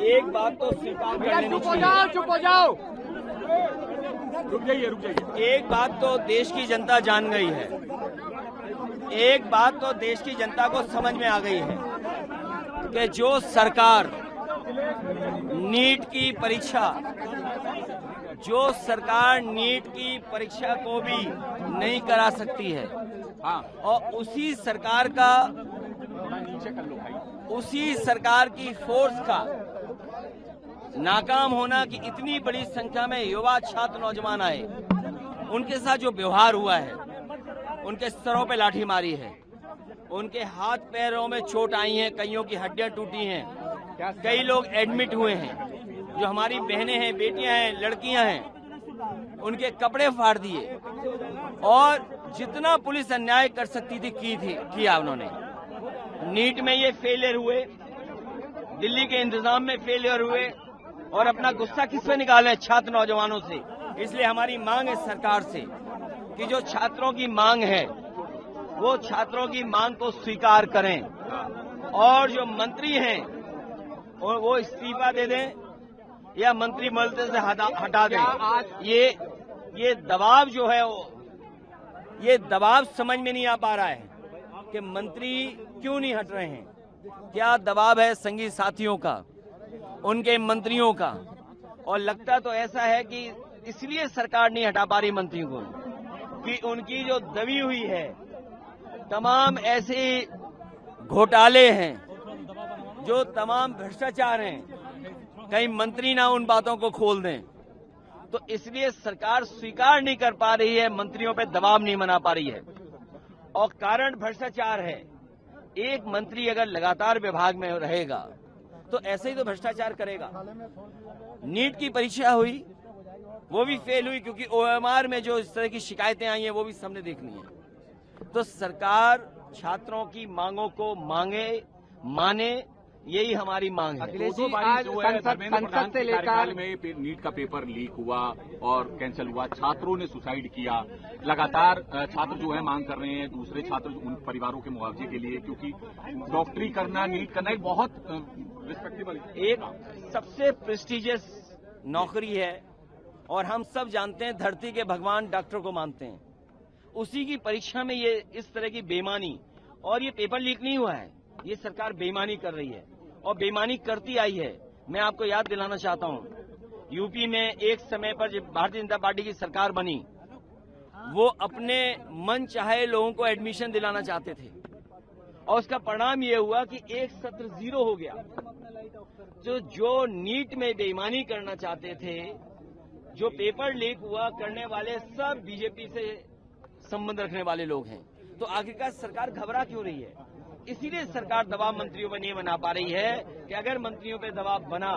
एक बात तो स्वीकार कर लेनी चाहिए। चुप हो जाओ। रुक जाइए। एक बात तो देश की जनता जान गई है, एक बात तो देश की जनता को समझ में आ गई है कि जो सरकार नीट की परीक्षा को भी नहीं करा सकती है, और उसी सरकार की फोर्स का नाकाम होना कि इतनी बड़ी संख्या में युवा छात्र नौजवान आए, उनके साथ जो व्यवहार हुआ है, उनके सरों पे लाठी मारी है, उनके हाथ पैरों में चोट आई है, कईयों की हड्डियां टूटी हैं, कई लोग एडमिट हुए हैं, जो हमारी बहनें हैं, बेटियां हैं, लड़कियां हैं, उनके कपड़े फाड़ दिए, और जितना पुलिस अन्याय कर सकती थी किया उन्होंने। नीट में ये फेलियर हुए, दिल्ली के इंतजाम में फेलियर हुए, और अपना गुस्सा किस पे निकाले? छात्र नौजवानों से। इसलिए हमारी मांग है सरकार से कि जो छात्रों की मांग है वो छात्रों की मांग को स्वीकार करें, और जो मंत्री हैं वो इस्तीफा दे दें या मंत्रिमंडल से हटा दें। ये दबाव जो है ये दबाव समझ में नहीं आ पा रहा है कि मंत्री क्यों नहीं हट रहे हैं। क्या दबाव है संगी साथियों का, उनके मंत्रियों का, और लगता तो ऐसा है कि इसलिए सरकार नहीं हटा पा रही मंत्रियों को कि उनकी जो दबी हुई है, तमाम ऐसे घोटाले हैं, जो तमाम भ्रष्टाचार हैं, कहीं मंत्री ना उन बातों को खोल दें, तो इसलिए सरकार स्वीकार नहीं कर पा रही है, मंत्रियों पे दबाव नहीं बना पा रही है, और कारण भ्रष्टाचार है। एक मंत्री अगर लगातार विभाग में रहेगा तो ऐसे ही तो भ्रष्टाचार करेगा। नीट की परीक्षा हुई, वो भी फेल हुई क्योंकि OMR में जो इस तरह की शिकायतें आई हैं वो भी सबने देखनी है। तो सरकार छात्रों की मांगों को माने, यही हमारी मांग है। अखिलेश जी, आज संसद से लेकर में नीट का पेपर लीक हुआ और कैंसिल हुआ, छात्रों ने सुसाइड किया, लगातार छात्र जो है मांग कर रहे हैं दूसरे छात्र उन परिवारों के मुआवजे के लिए, क्योंकि डॉक्टरी करना, नीट करना एक बहुत रिस्पेक्टेबल, एक सबसे प्रेस्टिजियस नौकरी है, और हम सब जानते हैं धरती के भगवान डॉक्टर को मानते हैं। उसी की परीक्षा में ये इस तरह की बेईमानी, और ये पेपर लीक नहीं हुआ है, ये सरकार बेईमानी कर रही है और बेईमानी करती आई है। मैं आपको याद दिलाना चाहता हूं, यूपी में एक समय पर जब भारतीय जनता पार्टी की सरकार बनी, वो अपने मन चाहे लोगों को एडमिशन दिलाना चाहते थे, और उसका परिणाम ये हुआ कि एक सत्र 0 हो गया। तो जो नीट में बेईमानी करना चाहते थे, जो पेपर लीक हुआ करने वाले, सब बीजेपी से संबंध रखने वाले लोग हैं। तो आखिरकार सरकार घबरा क्यों रही है? इसीलिए सरकार दबाव मंत्रियों पर नहीं बना पा रही है कि अगर मंत्रियों पे दबाव बना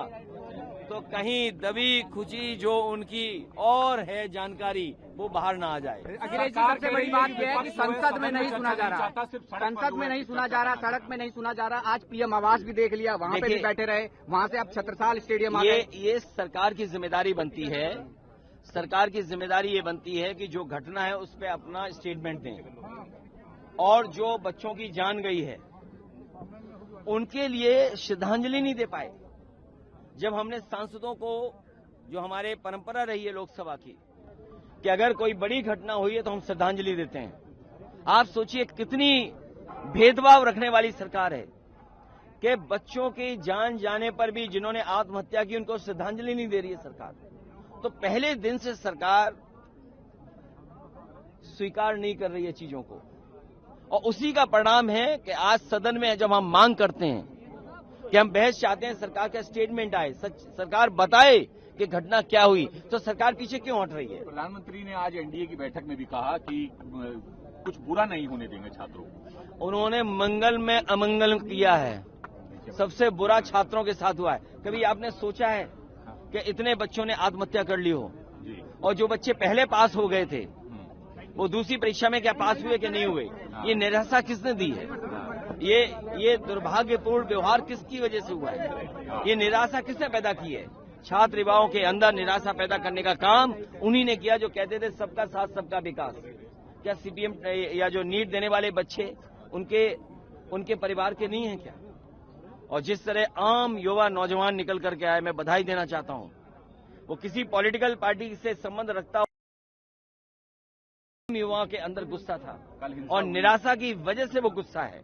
तो कहीं दबी खुची जो उनकी और है जानकारी वो बाहर ना आ जाए। अखिलेश जी, सबसे बड़ी बात यह है कि संसद में नहीं सुना जा रहा, संसद में नहीं सुना जा रहा, सड़क में नहीं सुना जा रहा। आज PM आवास भी देख लिया, वहाँ पे भी बैठे रहे, वहाँ से अब छत्रसाल स्टेडियम आ गए। ये सरकार की जिम्मेदारी बनती है, सरकार की जिम्मेदारी ये बनती है कि जो घटना है उस पर अपना स्टेटमेंट दें, और जो बच्चों की जान गई है उनके लिए श्रद्धांजलि नहीं दे पाए। जब हमने सांसदों को, जो हमारे परंपरा रही है लोकसभा की, कि अगर कोई बड़ी घटना हुई है तो हम श्रद्धांजलि देते हैं। आप सोचिए कितनी भेदभाव रखने वाली सरकार है कि बच्चों की जान जाने पर भी जिन्होंने आत्महत्या की उनको श्रद्धांजलि नहीं दे रही है सरकार। तो पहले दिन से सरकार स्वीकार नहीं कर रही है चीजों को, और उसी का परिणाम है कि आज सदन में जब हम मांग करते हैं कि हम बहस चाहते हैं, सरकार का स्टेटमेंट आए, सरकार बताए कि घटना क्या हुई, तो सरकार पीछे क्यों हट रही है? प्रधानमंत्री ने आज NDA की बैठक में भी कहा कि कुछ बुरा नहीं होने देंगे छात्रों को। उन्होंने मंगल में अमंगल किया है, सबसे बुरा छात्रों के साथ हुआ है। कभी आपने सोचा है कि इतने बच्चों ने आत्महत्या कर ली हो, और जो बच्चे पहले पास हो गए थे वो दूसरी परीक्षा में क्या पास हुए कि नहीं हुए? ये निराशा किसने दी है? ये दुर्भाग्यपूर्ण व्यवहार किसकी वजह से हुआ है? ये निराशा किसने पैदा की है? छात्र युवाओं के अंदर निराशा पैदा करने का काम उन्हीं ने किया जो कहते थे सबका साथ सबका विकास। क्या CPM या जो नीट देने वाले बच्चे उनके परिवार के नहीं हैं क्या? और जिस तरह आम युवा नौजवान निकल करके आए, मैं बधाई देना चाहता हूं। वो किसी पॉलिटिकल पार्टी से संबंध रखता हो, युवाओं के अंदर गुस्सा था और निराशा की वजह से वो गुस्सा है।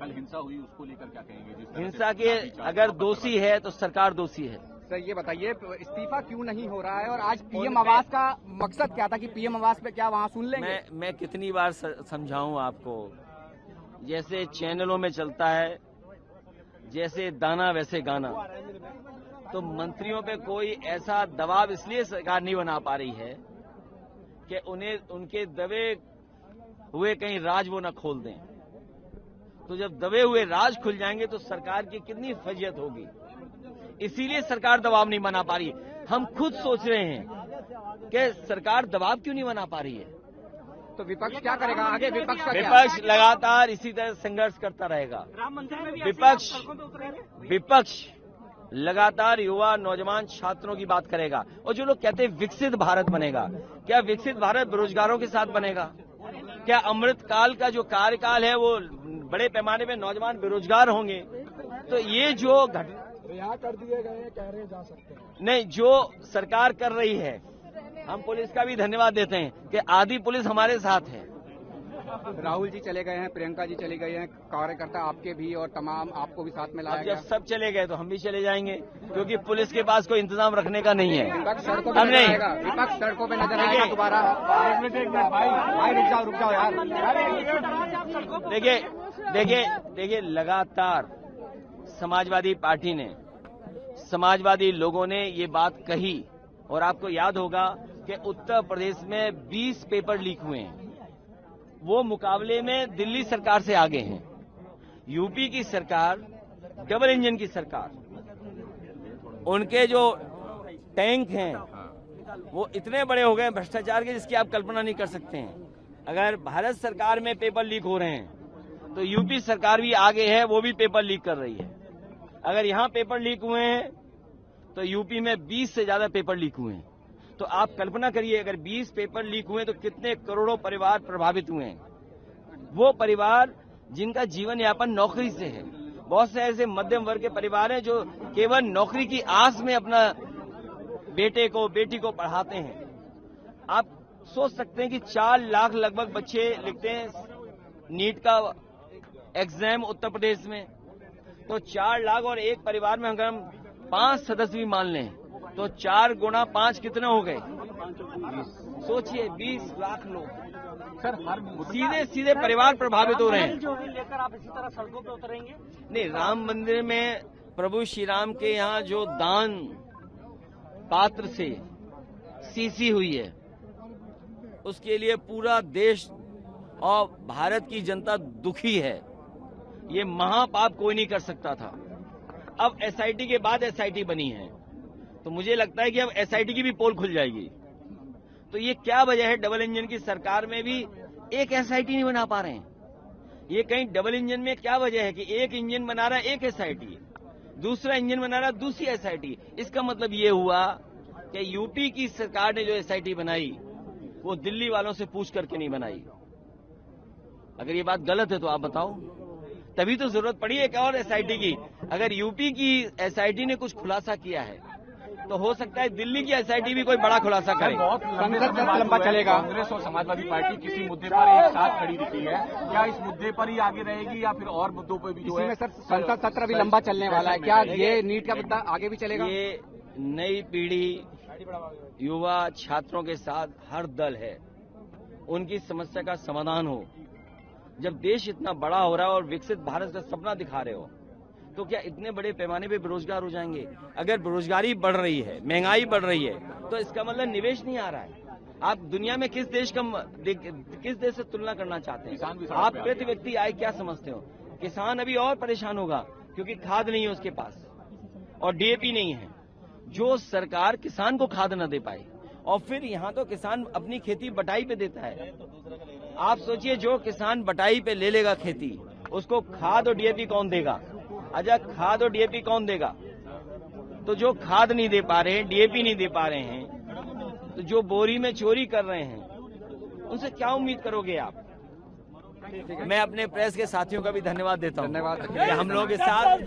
कल हिंसा हुई, उसको लेकर क्या कहेंगे? हिंसा के अगर दोषी है तो सरकार दोषी है। सर ये बताइए, इस्तीफा क्यों नहीं हो रहा है और आज पीएम आवास का मकसद क्या था कि पीएम आवास पे क्या वहां सुन लेंगे? मैं कितनी बार समझाऊं आपको, जैसे चैनलों में चलता है, जैसे दाना वैसे गाना। तो मंत्रियों पे कोई ऐसा दबाव इसलिए सरकार नहीं बना पा रही है कि उन्हें उनके दबे हुए कहीं राज वो न खोल दें। तो जब दबे हुए राज खुल जाएंगे तो सरकार की कितनी फजीयत होगी, इसीलिए सरकार दबाव नहीं बना पा रही। हम खुद सोच रहे हैं कि सरकार दबाव क्यों नहीं बना पा रही है। तो विपक्ष क्या करेगा आगे? विपक्ष लगातार इसी तरह संघर्ष करता रहेगा। विपक्ष लगातार युवा नौजवान छात्रों की बात करेगा। और जो लोग कहते हैं विकसित भारत बनेगा, क्या विकसित भारत बेरोजगारों के साथ बनेगा? क्या अमृत काल का जो कार्यकाल है वो बड़े पैमाने पे नौजवान बेरोजगार होंगे? तो ये जो रिहा कर दिए गए कह रहे जा सकते हैं नहीं, जो सरकार कर रही है, हम पुलिस का भी धन्यवाद देते हैं कि आधी पुलिस हमारे साथ है। राहुल जी चले गए हैं, प्रियंका जी चली गई हैं, कार्यकर्ता आपके भी और तमाम आपको भी साथ में लाया गया। जब सब चले गए तो हम भी चले जाएंगे, क्योंकि पुलिस के पास कोई इंतजाम रखने का नहीं है। विपक्ष सड़कों पे नजर आएगा, विपक्ष सड़कों पे नजर आएगा दोबारा। भाई रुक जाओ यार। देखिए लगातार समाजवादी पार्टी ने, समाजवादी लोगों ने ये बात कही। और आपको याद होगा कि उत्तर प्रदेश में 20 पेपर लीक हुए हैं, वो मुकाबले में दिल्ली सरकार से आगे हैं। यूपी की सरकार, डबल इंजन की सरकार, उनके जो टैंक हैं वो इतने बड़े हो गए भ्रष्टाचार के, जिसकी आप कल्पना नहीं कर सकते हैं। अगर भारत सरकार में पेपर लीक हो रहे हैं तो यूपी सरकार भी आगे है, वो भी पेपर लीक कर रही है। अगर यहां पेपर लीक हुए हैं तो यूपी में 20 से ज्यादा पेपर लीक हुए हैं। तो आप कल्पना करिए, अगर 20 पेपर लीक हुए तो कितने करोड़ों परिवार प्रभावित हुए हैं। वो परिवार जिनका जीवन यापन नौकरी से है। बहुत से ऐसे मध्यम वर्ग के परिवार हैं जो केवल नौकरी की आस में अपना बेटे को बेटी को पढ़ाते हैं। आप सोच सकते हैं कि 4 लाख लगभग बच्चे लिखते हैं नीट का एग्जाम उत्तर प्रदेश में। तो 4 लाख और एक परिवार में अगर हम 5 सदस्य भी मान लें तो 4 गुणा 5 कितने हो गए? सोचिए, 20 लाख लोग सर हर सीधे परिवार प्रभावित हो रहे हैं। जो लेकर आप इसी तरह सड़कों पे उतरेंगे? नहीं, राम मंदिर में प्रभु श्री राम के यहाँ जो दान पात्र से सीसी हुई है, उसके लिए पूरा देश और भारत की जनता दुखी है। ये महापाप कोई नहीं कर सकता था। अब एसआईटी के बाद एसआईटी बनी है, तो मुझे लगता है कि अब एसआईटी की भी पोल खुल जाएगी। तो ये क्या वजह है डबल इंजन की सरकार में भी एक एसआईटी नहीं बना पा रहे हैं? ये कहीं डबल इंजन में क्या वजह है कि एक इंजन बना रहा है एक एसआईटी, दूसरा इंजन बना रहा है दूसरी एसआईटी। इसका मतलब ये हुआ कि यूपी की सरकार ने जो एसआईटी बनाई वो दिल्ली वालों से पूछ करके नहीं बनाई। अगर ये बात गलत है तो आप बताओ। तभी तो जरूरत पड़ी एक और एसआईटी की। अगर यूपी की एसआईटी ने कुछ खुलासा किया है तो हो सकता है दिल्ली की एसआईटी भी कोई बड़ा खुलासा करे। बहुत लंबा चलेगा। कांग्रेस और समाजवादी पार्टी किसी मुद्दे पर एक साथ खड़ी दिखी है, क्या इस मुद्दे पर ही आगे रहेगी या फिर और मुद्दों पर भी जो है? सर संसद सत्र भी लंबा चलने वाला है, क्या ये नीट का मुद्दा आगे भी चलेगा? ये नई पीढ़ी, युवा छात्रों के साथ हर दल है, उनकी समस्या का समाधान हो। जब देश इतना बड़ा हो रहा है और विकसित भारत का सपना दिखा रहे हो, तो क्या इतने बड़े पैमाने पे बेरोजगार हो जाएंगे? अगर बेरोजगारी बढ़ रही है, महंगाई बढ़ रही है, तो इसका मतलब निवेश नहीं आ रहा है। आप दुनिया में किस देश से तुलना करना चाहते हैं? आप प्रति व्यक्ति आय क्या समझते हो? किसान अभी और परेशान होगा क्योंकि खाद नहीं है उसके पास और डीएपी नहीं है। जो सरकार किसान को खाद न दे पाए, और फिर यहाँ तो किसान अपनी खेती बटाई पे देता है। आप सोचिए, जो किसान बटाई पे ले लेगा खेती, उसको खाद और डीएपी कौन देगा? अच्छा, खाद और डीएपी कौन देगा? तो जो खाद नहीं दे पा रहे हैं, डीएपी नहीं दे पा रहे हैं, तो जो बोरी में चोरी कर रहे हैं, उनसे क्या उम्मीद करोगे आप? मैं अपने प्रेस के साथियों का भी धन्यवाद देता हूँ धन्यवाद। कि हम लोग के साथ